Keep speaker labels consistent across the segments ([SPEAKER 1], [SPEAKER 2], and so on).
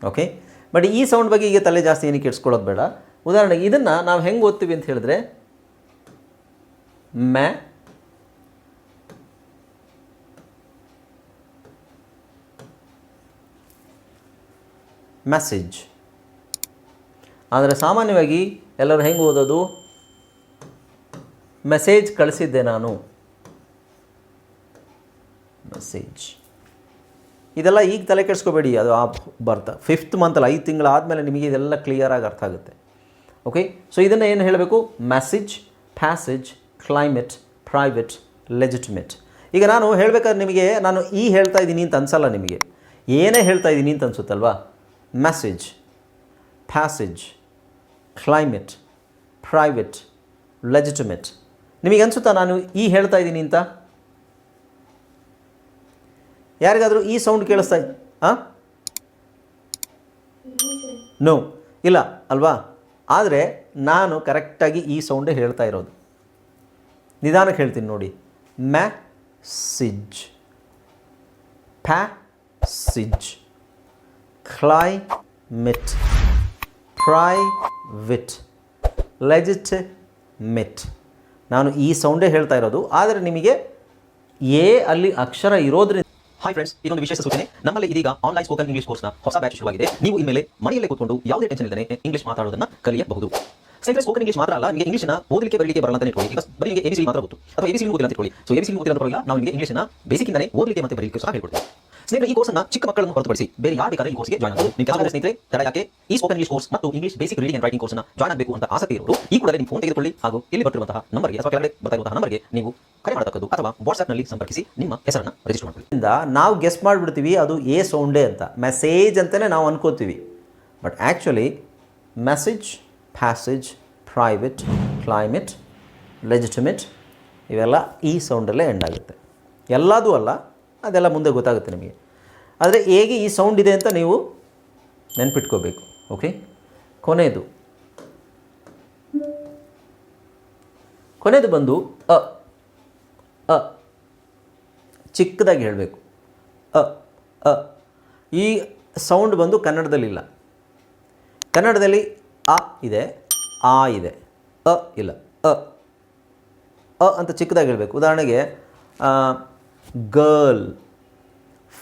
[SPEAKER 1] Okay. But ಈ sound ಬಗ್ಗೆ ಈಗ ತಲೆ ಜಾಸ್ತಿ ಏನಕ್ಕೆ ಇಡ್ಸ್ಕೊಳ್ಳೋದು ಬೇಡ. ಉದಾಹರಣೆಗೆ ಇದನ್ನು ನಾವು ಹೆಂಗೆ ಓದ್ತೀವಿ ಅಂತ ಹೇಳಿದ್ರೆ ಮೆಸೇಜ್. ಆದರೆ ಸಾಮಾನ್ಯವಾಗಿ ಎಲ್ಲರೂ ಹೆಂಗೆ ಓದೋದು, ಮೆಸೇಜ್ ಕಳಿಸಿದ್ದೆ ನಾನು, ಮೆಸೇಜ್. ಇದೆಲ್ಲ ಈಗ ತಲೆ ಕೆಡಿಸ್ಕೋಬೇಡಿ, ಅದು ಬರ್ತಾ 5th ಮಂತಲ್ಲಿ 5 ತಿಂಗಳಾದಮೇಲೆ ನಿಮಗೆ ಇದೆಲ್ಲ ಕ್ಲಿಯರಾಗಿ ಅರ್ಥ ಆಗುತ್ತೆ. ಓಕೆ. ಸೊ ಇದನ್ನು ಏನು ಹೇಳಬೇಕು, message, passage, climate, private, legitimate. ಈಗ ನಾನು ಹೇಳಬೇಕಾದ್ರೆ ನಿಮಗೆ ನಾನು ಹೇಳ್ತಾ ಇದ್ದೀನಿ ಅಂತ ಅನಿಸಲ್ಲ, ನಿಮಗೆ ಏನೇ ಹೇಳ್ತಾ ಇದ್ದೀನಿ ಅಂತ ಅನಿಸುತ್ತಲ್ವಾ. Message, passage, climate, private, legitimate. ನಿಮಗೆ ಅನಿಸುತ್ತಾ ನಾನು ಹೇಳ್ತಾ ಇದ್ದೀನಿ ಅಂತ? ಯಾರಿಗಾದರೂ ಈ ಸೌಂಡ್ ಕೇಳಿಸ್ತಾ ನೋ ಇಲ್ಲ ಅಲ್ವಾ? ಆದರೆ ನಾನು ಕರೆಕ್ಟಾಗಿ ಈ ಸೌಂಡೇ ಹೇಳ್ತಾ ಇರೋದು. ನಿಧಾನಕ್ಕೆ ಹೇಳ್ತೀನಿ ನೋಡಿ. Message, passage, climate, private, legitimate. ನಾನು ಈ ಸೌಂಡೇ ಹೇಳ್ತಾ ಇರೋದು, ಆದರೆ ನಿಮಗೆ ಅಲ್ಲಿ ಅಕ್ಷರ ಇರೋದ್ರಿಂದ.
[SPEAKER 2] ಹಾಯ್ ಫ್ರೆಂಡ್ಸ್, ಇದೊಂದು ವಿಶೇಷ ಸೂಚನೆ. ನಮ್ಮಲ್ಲಿ ಇದೀಗ ಆನ್ಲೈನ್ ಸ್ಪೋಕನ್ ಇಂಗ್ಲಿಷ್ ಕೋರ್ಸ್ನ ಹೊಸ ಬ್ಯಾಚ್ ಶುರುವಾಗಿದೆ. ನೀವು ಇನ್ಮೇಲೆ ಮನೆಯಲ್ಲೇ ಕೂತ್ಕೊಂಡು ಯಾವುದೇ ಟೆನ್ಷನ್ ಇಲ್ಲದೆ ಇಂಗ್ಲಿಷ್ ಮಾತಾಡೋದನ್ನ ಕಲಿಯಬಹುದು. ಸ್ನೇಹಿತರೆ, ಸ್ಪೋಕನ್ ಇಂಗ್ಲಿಷ್ ಮಾತ್ರ ಅಲ್ಲ, ನಿಮಗೆ ಇಂಗ್ಲಿಷ್ನ ಓದಲಿಕ್ಕೆ ಬರಲಿಕ್ಕೆ ಬರಲ್ಲ ಅಂತ ಇಟ್ಕೊಳ್ಳಿ. ಈಗ ಬರೀ ನಿಮಗೆ ಎಬಿಸಿ ಮಾತ್ರ ಗೊತ್ತು, ಅಥವಾ ಎಬಿಸಿ ಓದಿಲ್ಲ ಅಂತ ಇಟ್ಕೊಳ್ಳಿ. ಸೊ ಎಬಿಸಿ ಓದಿಲ್ಲ ಅಂತ ನಾವು ನಿಮಗೆ ಇಂಗ್ಲಿಷ್ನ ಬೇಸಿಕ್ಕಿಂದನೇ ಓದಲಿಕ್ಕೆ ಮತ್ತೆ ಬರಲಿಕ್ಕೆ ಸಹ ಹೇಳ್ಕೊಡ್ತೀವಿ. ಸ್ನೇಹಿತರೆ, ಈ ಕೋರ್ಸ್ನ ಚಿಕ್ಕ ಮಕ್ಕಳನ್ನು ಹೊರತುಪಡಿಸಿ ಬೇರೆ ಯಾರು ಬೇಕಾದ್ರೆ ಈ ಕೋರ್ಸ್ಗೆ ಜಾಯ್ನ್ ಆಗಬಹುದು. ನಿಮ್ಮ ಕೆಲವು ಸ್ನೇಹಿತರೆ ತಡ ಯಾಕೆ ಈ ಸ್ಪೋಕನ್ ಇಂಗ್ಲಿಷ್ ಕೋರ್ಸ್ ಮತ್ತು English basic reading and writing ಕೋರ್ಸ್ನ ಜಾಯ್ನ್ ಆಗಬೇಕು ಅಂತ ಆಸಕ್ತಿ ಇರೋರು ಈ ಕೂಡಲೇ ನಿಮ್ಮ ಫೋನ್ ತೆಗೆದುಕೊಳ್ಳಿ ಹಾಗೂ ಇಲ್ಲಿ ಬರ್ತಿರುವಂತಹ ನಂಬರ್ಗೆ ಅಥವಾ ಕೆಳಗಡೆ ಬರ್ತಾ ಇರುವಂತಹ ನಂಬರ್ಗೆ ನೀವು ಕರೆ ಮಾಡತಕ್ಕದ್ದು ಅಥವಾ ವಾಟ್ಸ್ಆ್ಯಪ್ನಲ್ಲಿ ಸಂಪರ್ಕಿಸಿ ನಿಮ್ಮ ಹೆಸರನ್ನು ರಿಜಿಸ್ಟರ್ ಮಾಡಿಕೊಳ್ಳಿ.
[SPEAKER 1] ನಾವು ಗೆಸ್ ಮಾಡಿಬಿಡ್ತೀವಿ ಅದು ಸೌಂಡೇ ಅಂತ, ಮೆಸೇಜ್ ಅಂತಲೇ ನಾವು ಅನ್ಕೋತೀವಿ. But actually message, passage, private, climate, legitimate ಇವೆಲ್ಲ ಈ ಸೌಂಡಲ್ಲೇ ಎಂಡ್ ಆಗುತ್ತೆ. ಎಲ್ಲದೂ ಅಲ್ಲ, ಅದೆಲ್ಲ ಮುಂದೆ ಗೊತ್ತಾಗುತ್ತೆ ನಿಮಗೆ. ಆದರೆ ಹೇಗೆ ಈ ಸೌಂಡ್ ಇದೆ ಅಂತ ನೀವು ನೆನ್ಪಿಟ್ಕೋಬೇಕು. ಓಕೆ. ಕೊನೆಯದು ಬಂದು ಅ. ಚಿಕ್ಕದಾಗಿ ಹೇಳಬೇಕು. ಅ. ಈ ಸೌಂಡ್ ಬಂದು ಕನ್ನಡದಲ್ಲಿಲ್ಲ. ಕನ್ನಡದಲ್ಲಿ ಅ ಇದೆ, ಆ ಇದೆ, ಅ ಇಲ್ಲ. ಅ ಅಂತ ಚಿಕ್ಕದಾಗಿ ಹೇಳಬೇಕು. ಉದಾಹರಣೆಗೆ ಗರ್ಲ್,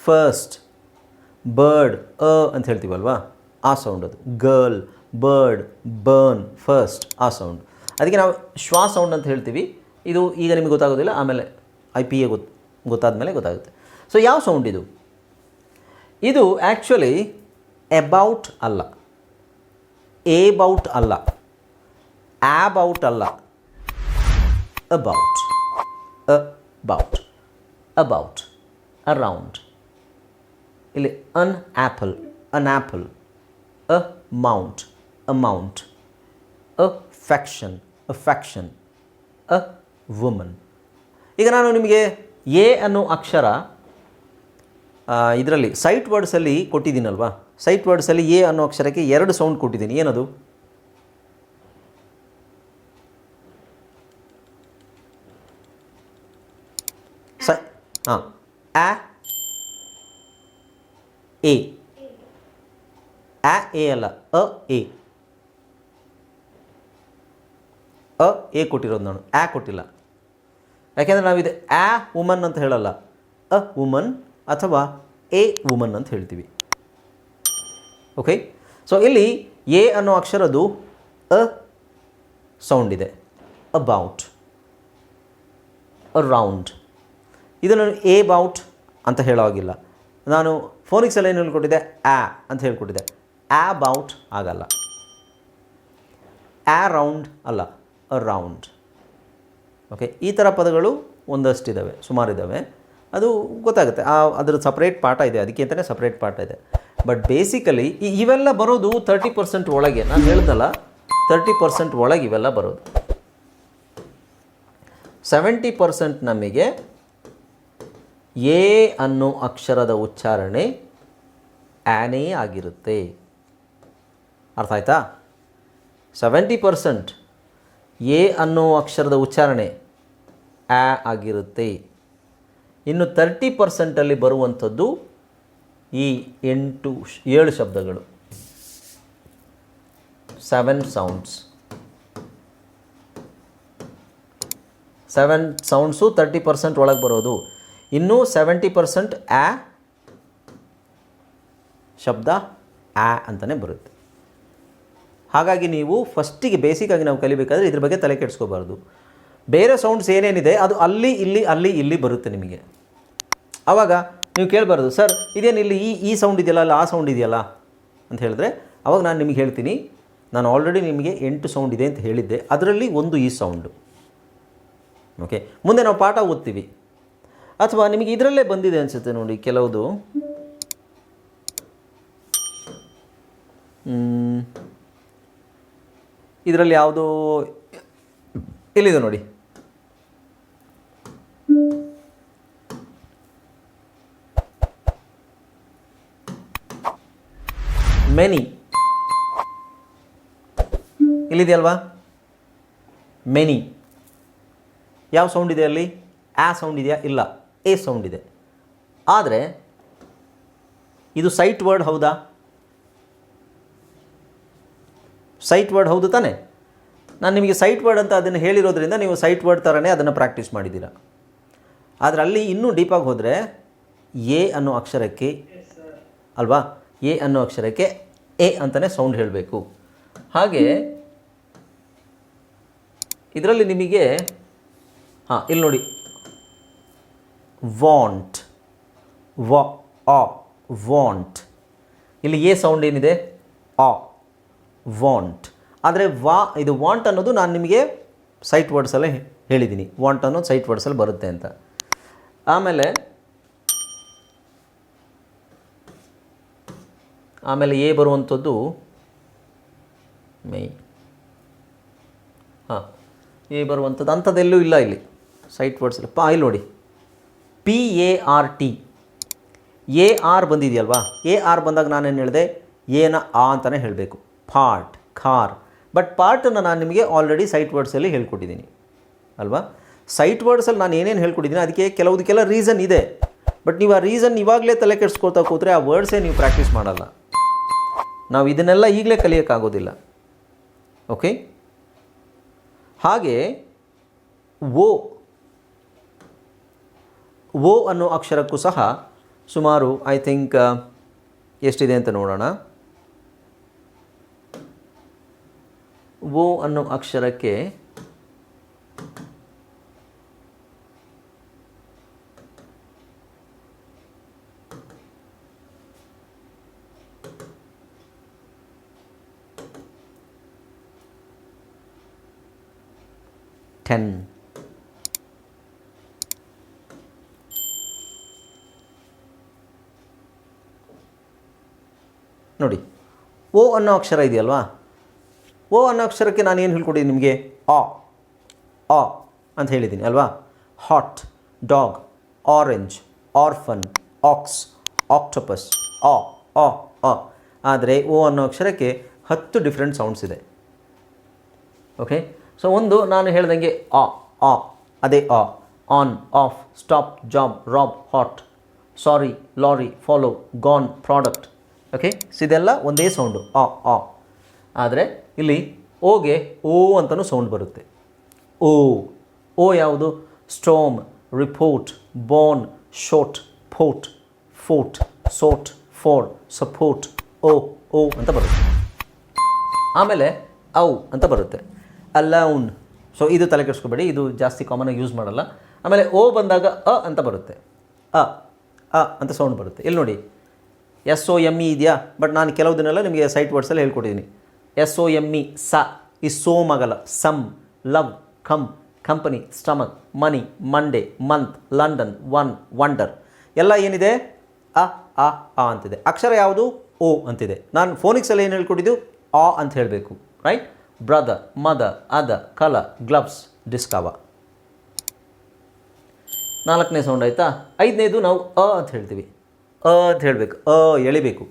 [SPEAKER 1] ಫಸ್ಟ್, ಬರ್ಡ್, ಅಂತ ಹೇಳ್ತೀವಲ್ವಾ, ಆ ಸೌಂಡ್ ಅದು. ಗರ್ಲ್, ಬರ್ಡ್, ಬರ್ನ್, ಫಸ್ಟ್, ಆ ಸೌಂಡ್. ಅದಕ್ಕೆ ನಾವು ಶ್ವಾ ಸೌಂಡ್ ಅಂತ ಹೇಳ್ತೀವಿ. ಇದು ಈಗ ನಿಮಗೆ ಗೊತ್ತಾಗೋದಿಲ್ಲ, ಆಮೇಲೆ IPA ಗೊತ್ತಾದ ಮೇಲೆ ಗೊತ್ತಾಗುತ್ತೆ. ಸೊ ಯಾವ ಸೌಂಡ್ ಇದು? ಇದು ಆ್ಯಕ್ಚುಲಿ ಎಬೌಟ್ ಅಲ್ಲ, ಏಬೌಟ್ ಅಲ್ಲ, ಆಬೌಟ್ ಅಲ್ಲ, ಅಬೌಟ್, ಅಬೌಟ್, ಅಬೌಟ್, ಅರೌಂಡ್. ಇಲ್ಲಿ an apple, a mount, amount, affection, a woman. ಈಗ ನಾನು ನಿಮಗೆ ಅನ್ನೋ ಅಕ್ಷರ ಇದರಲ್ಲಿ ಸೈಟ್ ವರ್ಡ್ಸಲ್ಲಿ ಕೊಟ್ಟಿದ್ದೀನಲ್ವಾ. ಸೈಟ್ ವರ್ಡ್ಸಲ್ಲಿ ಅನ್ನೋ ಅಕ್ಷರಕ್ಕೆ 2 ಸೌಂಡ್ ಕೊಟ್ಟಿದ್ದೀನಿ. ಏನದು? ಎ ಅಲ್ಲ, ಎ ಕೊಟ್ಟಿರೋದು ನಾನು, ಕೊಟ್ಟಿಲ್ಲ. ಯಾಕೆಂದರೆ ನಾವಿದು ವುಮನ್ ಅಂತ ಹೇಳಲ್ಲ, ಅ ವುಮನ್ ಅಥವಾ ಎ ವುಮನ್ ಅಂತ ಹೇಳ್ತೀವಿ. ಓಕೆ. ಸೊ ಇಲ್ಲಿ ಅನ್ನೋ ಅಕ್ಷರದ್ದು ಅ ಸೌಂಡ್ ಇದೆ. About, around. ಇದನ್ನು ಬೌಟ್ ಅಂತ ಹೇಳೋ ಹಾಗಿಲ್ಲ. ನಾನು ಫೋನಿಕ್ಸಲ್ಲಿ ಏನು ಹೇಳ್ಕೊಟ್ಟಿದ್ದೆ, ಅಂತ ಹೇಳ್ಕೊಟ್ಟಿದ್ದೆ. ಬೌಟ್ ಆಗಲ್ಲ. ರೌಂಡ್ ಅಲ್ಲ, ಅರೌಂಡ್. ಓಕೆ. ಈ ಥರ ಪದಗಳು ಒಂದಷ್ಟಿದ್ದಾವೆ, ಸುಮಾರಿದ್ದಾವೆ. ಅದು ಗೊತ್ತಾಗುತ್ತೆ. ಅದರ ಸಪ್ರೇಟ್ ಪಾಠ ಇದೆ, ಅದಕ್ಕೆ ಅಂತಲೇ ಸಪ್ರೇಟ್ ಪಾಠ ಇದೆ. ಬಟ್ ಬೇಸಿಕಲಿ ಇವೆಲ್ಲ ಬರೋದು 30% ಒಳಗೆ. ನಾನು ಹೇಳ್ದಲ್ಲ, 30% ಒಳಗೆ ಇವೆಲ್ಲ ಬರೋದು. 70% ನಮಗೆ ಅನ್ನೋ ಅಕ್ಷರದ ಉಚ್ಚಾರಣೆ ಆನೇ ಆಗಿರುತ್ತೆ. ಅರ್ಥ ಆಯ್ತಾ? 70% ಅನ್ನೋ ಅಕ್ಷರದ ಉಚ್ಚಾರಣೆ ಆಗಿರುತ್ತೆ. ಇನ್ನು 30%ಅಲ್ಲಿ ಬರುವಂಥದ್ದು ಈ 7 ಶಬ್ದಗಳು, 7 ಸೌಂಡ್ಸ್. 7 ಸೌಂಡ್ಸು 30% ಒಳಗೆ ಬರೋದು. ಇನ್ನೂ 70% ಆ ಶಬ್ದ ಆ ಅಂತಲೇ ಬರುತ್ತೆ. ಹಾಗಾಗಿ ನೀವು ಫಸ್ಟಿಗೆ ಬೇಸಿಕ್ಕಾಗಿ ನಾವು ಕಲಿಬೇಕಾದ್ರೆ ಇದ್ರ ಬಗ್ಗೆ ತಲೆ ಕೆಡಿಸ್ಕೋಬಾರ್ದು. ಬೇರೆ ಸೌಂಡ್ಸ್ ಏನೇನಿದೆ ಅದು ಅಲ್ಲಿ ಇಲ್ಲಿ ಬರುತ್ತೆ ನಿಮಗೆ. ಆವಾಗ ನೀವು ಕೇಳಬಾರ್ದು, ಸರ್ ಇದೇನು ಇಲ್ಲಿ ಈ ಸೌಂಡ್ ಇದೆಯಲ್ಲ, ಅಲ್ಲ ಆ ಸೌಂಡ್ ಇದೆಯಲ್ಲ ಅಂತ ಹೇಳಿದ್ರೆ, ಅವಾಗ ನಾನು ನಿಮಗೆ ಹೇಳ್ತೀನಿ, ನಾನು ಆಲ್ರೆಡಿ ನಿಮಗೆ 8 ಸೌಂಡ್ ಇದೆ ಅಂತ ಹೇಳಿದ್ದೆ, ಅದರಲ್ಲಿ ಒಂದು ಈ ಸೌಂಡು. ಓಕೆ, ಮುಂದೆ ನಾವು ಪಾಠ ಓದ್ತೀವಿ. ಅಥವಾ ನಿಮಗೆ ಇದರಲ್ಲೇ ಬಂದಿದೆ ಅನಿಸುತ್ತೆ ನೋಡಿ ಕೆಲವುದು. ಇದರಲ್ಲಿ ಯಾವುದೋ ಇಲ್ಲಿದೆ ನೋಡಿ, ಮೆನಿ ಇಲ್ಲಿದೆಯಲ್ವಾ, ಮೆನಿ. ಯಾವ ಸೌಂಡ್ ಇದೆ ಅಲ್ಲಿ? ಆ ಸೌಂಡ್ ಇದೆಯಾ? ಇಲ್ಲ, ಎ ಸೌಂಡ್ ಇದೆ. ಆದರೆ ಇದು ಸೈಟ್ ವರ್ಡ್ ಹೌದಾ? ಸೈಟ್ ವರ್ಡ್ ಹೌದು ತಾನೆ? ನಾನು ನಿಮಗೆ ಸೈಟ್ ವರ್ಡ್ ಅಂತ ಅದನ್ನು ಹೇಳಿರೋದ್ರಿಂದ ನೀವು ಸೈಟ್ ವರ್ಡ್ ಥರನೇ ಅದನ್ನು ಪ್ರಾಕ್ಟೀಸ್ ಮಾಡಿದ್ದೀರಾ. ಆದರೆ ಅಲ್ಲಿ ಇನ್ನೂ ಡೀಪಾಗಿ ಹೋದರೆ ಎ ಅನ್ನೋ ಅಕ್ಷರಕ್ಕೆ ಅಲ್ವಾ, ಎ ಅನ್ನೋ ಅಕ್ಷರಕ್ಕೆ ಎ ಅಂತಲೇ ಸೌಂಡ್ ಹೇಳಬೇಕು. ಹಾಗೆ ಇದರಲ್ಲಿ ನಿಮಗೆ ಇಲ್ಲಿ ನೋಡಿ, ವಾಂಟ್, ವಾಂಟ್. ಇಲ್ಲಿ ಎ ಸೌಂಡ್ ಏನಿದೆ? ವಾಂಟ್. ಆದರೆ ಇದು ವಾಂಟ್ ಅನ್ನೋದು ನಾನು ನಿಮಗೆ ಸೈಟ್ ವರ್ಡ್ಸಲ್ಲೇ ಹೇಳಿದ್ದೀನಿ. ವಾಂಟ್ ಅನ್ನೋದು ಸೈಟ್ ವರ್ಡ್ಸಲ್ಲಿ ಬರುತ್ತೆ ಅಂತ. ಆಮೇಲೆ ಎ ಬರುವಂಥದ್ದು ಮೈ. ಎ ಬರುವಂಥದ್ದು ಅಂಥದ್ದೆಲ್ಲೂ ಇಲ್ಲ ಇಲ್ಲಿ ಸೈಟ್ ವರ್ಡ್ಸಲ್ಲಿ. ಇಲ್ಲಿ ನೋಡಿ, PART. AR ಬಂದಿದೆಯಲ್ವಾ? AR ಬಂದಾಗ ನಾನೇನು ಹೇಳಿದೆ? ಏನ ಆ ಅಂತಲೇ ಹೇಳಬೇಕು. Part, car. ಬಟ್ ಪಾರ್ಟನ್ನು ನಾನು ನಿಮಗೆ ಆಲ್ರೆಡಿ ಸೈಟ್ ವರ್ಡ್ಸಲ್ಲಿ ಹೇಳ್ಕೊಟ್ಟಿದ್ದೀನಿ ಅಲ್ವಾ? ಸೈಟ್ ವರ್ಡ್ಸಲ್ಲಿ ನಾನು ಏನೇನು ಹೇಳ್ಕೊಟ್ಟಿದ್ದೀನಿ ಅದಕ್ಕೆ ಕೆಲವುದಕ್ಕೆಲ್ಲ ರೀಸನ್ ಇದೆ. ಬಟ್ ನೀವು ಆ ರೀಸನ್ ಇವಾಗಲೇ ತಲೆ ಕೆಡಿಸ್ಕೊಳ್ತಾ ಕೂತ್ರೆ ಆ ವರ್ಡ್ಸೇ ನೀವು ಪ್ರಾಕ್ಟೀಸ್ ಮಾಡಲ್ಲ. ನಾವು ಇದನ್ನೆಲ್ಲ ಈಗಲೇ ಕಲಿಯೋಕ್ಕಾಗೋದಿಲ್ಲ. ಓಕೆ, ಹಾಗೆ ಓ ಅನ್ನೋ ಅಕ್ಷರಕ್ಕೂ ಸಹ ಸುಮಾರು ಐ ಥಿಂಕ್ ಎಷ್ಟಿದೆ ಅಂತ ನೋಡೋಣ. ಓ ಅನ್ನೋ ಅಕ್ಷರಕ್ಕೆ ನೋಡಿ, ಓ ಅನ್ನೋ ಅಕ್ಷರ ಇದೆಯಲ್ವಾ? ಓ ಅನ್ನೋ ಅಕ್ಷರಕ್ಕೆ ನಾನು ಏನು ಹೇಳ್ಕೊಟ್ಟಿದ್ದೀನಿ ನಿಮಗೆ? ಆ ಅಂತ ಹೇಳಿದ್ದೀನಿ ಅಲ್ವಾ? Hot, dog, orange, orphan, ox, octopus, ಆ. ಆದರೆ ಓ ಅನ್ನೋ ಅಕ್ಷರಕ್ಕೆ 10 ಡಿಫ್ರೆಂಟ್ ಸೌಂಡ್ಸ್ ಇದೆ. ಓಕೆ, ಸೊ ಒಂದು ನಾನು ಹೇಳ್ದಂಗೆ ಅದೇ on, off, stop, job, rob, hot, sorry, lorry, follow, gone, product. Okay, so ಇದೆಲ್ಲ ಒಂದೇ ಸೌಂಡು ಆ. ಆದರೆ ಇಲ್ಲಿ ಓಗೆ ಓ ಅಂತಲೂ ಸೌಂಡ್ ಬರುತ್ತೆ. ಓ ಯಾವುದು? ಸ್ಟೋಮ್, ರಿಪೋರ್ಟ್, ಬೋನ್, ಶೋಟ್, ಫೋಟ್, ಫೋಟ್, ಸೋಟ್, ಫೋರ್, ಸಪೋರ್ಟ್, ಓ ಅಂತ ಬರುತ್ತೆ. ಆಮೇಲೆ ಔ ಅಂತ ಬರುತ್ತೆ. ಅಲೌನ್. ಸೊ ಇದು ತಲೆ ಕೆಡಿಸ್ಕೋಬೇಡಿ, ಇದು ಜಾಸ್ತಿ ಕಾಮನಾಗಿ ಯೂಸ್ ಮಾಡಲ್ಲ. ಆಮೇಲೆ ಓ ಬಂದಾಗ ಅಂತ ಬರುತ್ತೆ. ಅ ಅಂತ ಸೌಂಡ್ ಬರುತ್ತೆ. ಇಲ್ಲಿ ನೋಡಿ, SOME ಇದೆಯಾ? ಬಟ್ ನಾನು ಕೆಲವುದನ್ನೆಲ್ಲ ನಿಮಗೆ ಸೈಟ್ ವರ್ಡ್ಸಲ್ಲಿ ಹೇಳ್ಕೊಟ್ಟಿದ್ದೀನಿ. SOME, ಸ ಈ ಸೋಮಗಲ, some, love, come, company, stomach, money, Monday, month, London, one, wonder. ಎಲ್ಲ ಏನಿದೆ? ಆ ಅಂತಿದೆ. ಅಕ್ಷರ ಯಾವುದು? ಓ ಅಂತಿದೆ. ನಾನು ಫೋನಿಕ್ಸಲ್ಲಿ ಏನು ಹೇಳ್ಕೊಟ್ಟಿದ್ದು? ಆ ಅಂತ ಹೇಳಬೇಕು. Right? Brother, mother, other, colour, gloves, Discover. 4ನೇ ಸೌಂಡ್ ಆಯಿತಾ? 5ನೇದು ನಾವು ಅಂತ ಹೇಳ್ತೀವಿ. ಅಂತ ಹೇಳಬೇಕು. ಎಳಿಬೇಕು.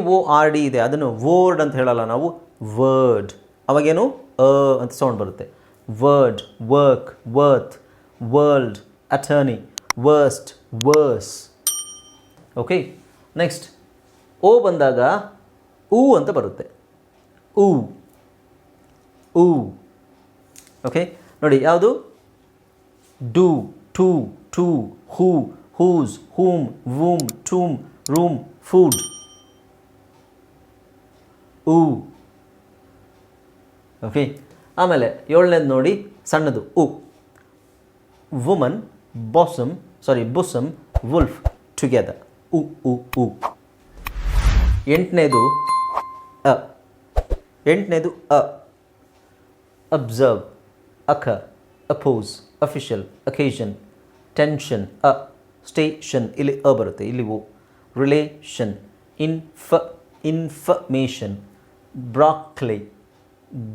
[SPEAKER 1] WORD ಇದೆ, ಅದನ್ನು ವರ್ಡ್ ಅಂತ ಹೇಳಲ್ಲ ನಾವು, ವರ್ಡ್. ಅವಾಗೇನು? ಅಂತ ಸೌಂಡ್ ಬರುತ್ತೆ. Word, work, worth, world, attorney, worst, worse. Okay, next ಓ ಬಂದಾಗ ಊ ಅಂತ ಬರುತ್ತೆ. ಊ ಊ. ಓಕೆ, ನೋಡಿ ಯಾವುದು? Do, two, too, who, whose, whom, womb, tomb, room, food. ಊ. ಓಕೆ, ಆಮೇಲೆ ಏಳನೇದು ನೋಡಿ, ಸಣ್ಣದು ಉ. Woman, bosom, bosom, wolf, together. ಉ ಉ ಉ. ಎಂಟನೇದು ಅ. ಅಬ್ಸರ್ವ್, ಅಖ, oppose, official, occasion, tension, station, ಇಲ್ಲಿ ಅ ಬರುತ್ತೆ, ಇಲ್ಲಿ ಓ. Relation, information, broccoli,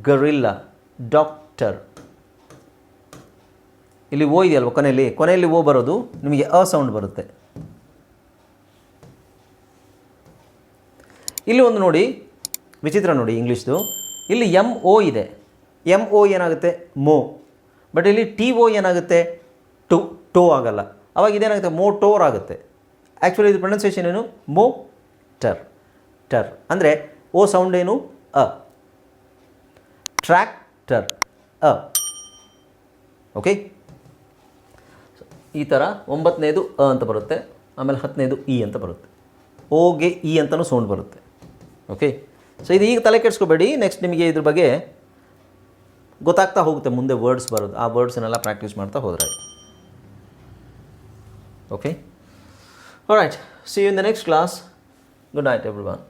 [SPEAKER 1] gorilla, doctor. ಇಲ್ಲಿ ಓ ಇದೆಯಲ್ವ ಕೊನೆಯಲ್ಲಿ ಓ ಬರೋದು, ನಿಮಗೆ ಅ ಸೌಂಡ್ ಬರುತ್ತೆ. ಇಲ್ಲಿ ಒಂದು ನೋಡಿ, ವಿಚಿತ್ರ ನೋಡಿ ಇಂಗ್ಲೀಷ್ದು. ಇಲ್ಲಿ ಎಮ್ ಓ ಇದೆ. ಎಮ್ ಓ ಏನಾಗುತ್ತೆ? ಮೋ. ಬಟ್ ಇಲ್ಲಿ ಟಿ ಓ ಏನಾಗುತ್ತೆ? ಟೋ ಆಗಲ್ಲ. ಅವಾಗ ಇದೇನಾಗುತ್ತೆ? ಮೋಟೋರ್ ಆಗುತ್ತೆ. ಆ್ಯಕ್ಚುಲಿ ಇದು ಪ್ರೊನೌನ್ಸಿಯೇಷನ್ ಏನು? ಟರ್. ಅಂದರೆ ಓ ಸೌಂಡ್ ಏನು? ಅ. ಟ್ರ್ಯಾಕ್ಟರ್, ಅ. ಓಕೆ, ಈ ಥರ 9ನೇದು ಅ ಅಂತ ಬರುತ್ತೆ, ಆಮೇಲೆ 10ನೇದು ಇ ಅಂತ ಬರುತ್ತೆ. ಓಗೆ ಇ ಅಂತಲೂ ಸೌಂಡ್ ಬರುತ್ತೆ. ಓಕೆ, ಸೊ ಇದು ಈಗ ತಲೆ ಕೆಡಿಸ್ಕೋಬೇಡಿ. ನೆಕ್ಸ್ಟ್ ನಿಮಗೆ ಇದ್ರ ಬಗ್ಗೆ ಗೊತ್ತಾಗ್ತಾ ಹೋಗುತ್ತೆ ಮುಂದೆ ವರ್ಡ್ಸ್ ಬರೋದು. ಆ ವರ್ಡ್ಸನ್ನೆಲ್ಲ ಪ್ರಾಕ್ಟೀಸ್ ಮಾಡ್ತಾ ಹೋದರೆ. Okay, alright, see you in the next class. Good night everyone.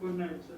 [SPEAKER 3] Good night, sir.